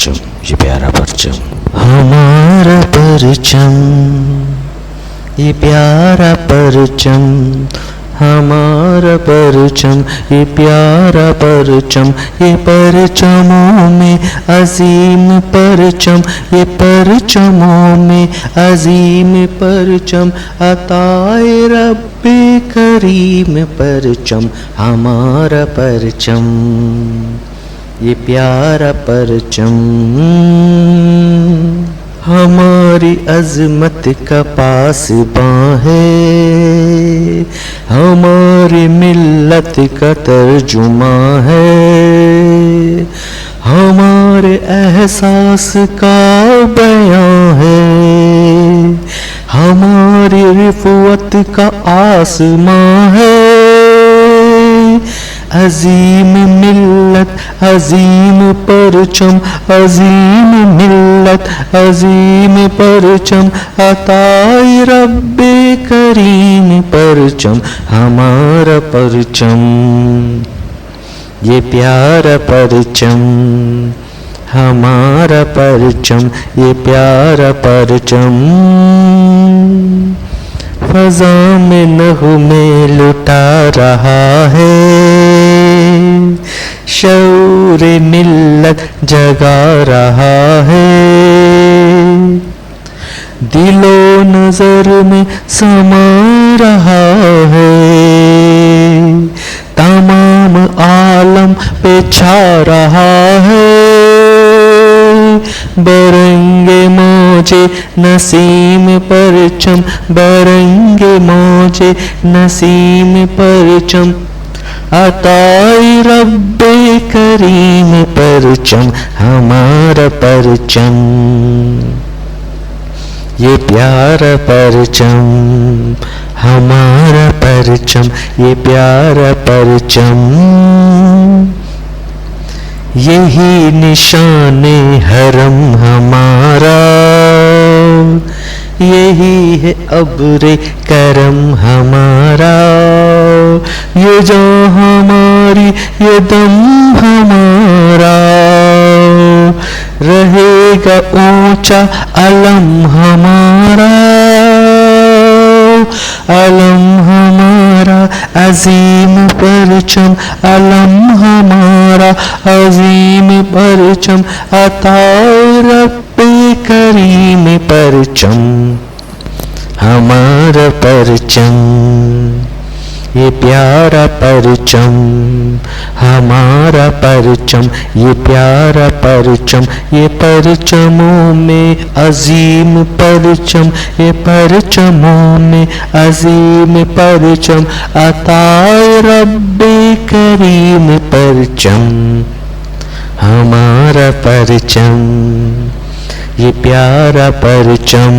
परचम, ये प्यारा परचम, हमारा परचम, ये प्यारा परचम, हमारा परचम, ये प्यारा परचम, ये परचमों में अजीम परचम, ये परचमों में अजीम परचम, अताए रब्बे करीम परचम, हमारा परचम, ये प्यारा परचम, हमारी अज़मत का पासबां है, हमारी मिल्लत का तर्जुमा है, हमारे एहसास का बयां है, हमारी रिफ़वत का आसमां है, अजीम मिल्लत अजीम परचम, अजीम मिल्लत अजीम परचम, अताए रब्बे करीम परचम, हमारा परचम, ये प्यारा परचम, हमारा परचम, ये प्यारा परचम, फ़ज़ा में नग़्मे लुटा रहा है, शऊर मिल्लत जगा रहा है, दिलो नज़र में समा रहा है, तमाम आलम पे छा रहा है, बरंगे मौजे नसीम परचम, बरंगे मौजे नसीम परचम, अताए रब्बे करीम परचम, हमारा परचम, ये प्यारा परचम, हमारा परचम, ये प्यारा परचम, यही निशाने हरम हमारा, यही है अब्रे करम हमारा, ये जान हमारी ये दम हमारा, रहेगा ऊंचा अलम हमारा, अलम हमारा अजीम परचम, अलम हमारा अजीम परचम, अताए रब्बे करीम परचम, हमारा परचम, ये प्यारा परचम, हमारा परचम, ये प्यारा परचम, ये परचमों में अजीम परचम, ये परचमों में अजीम परचम, अताए रब्बे करीम परचम, हमारा परचम, ये प्यारा परचम।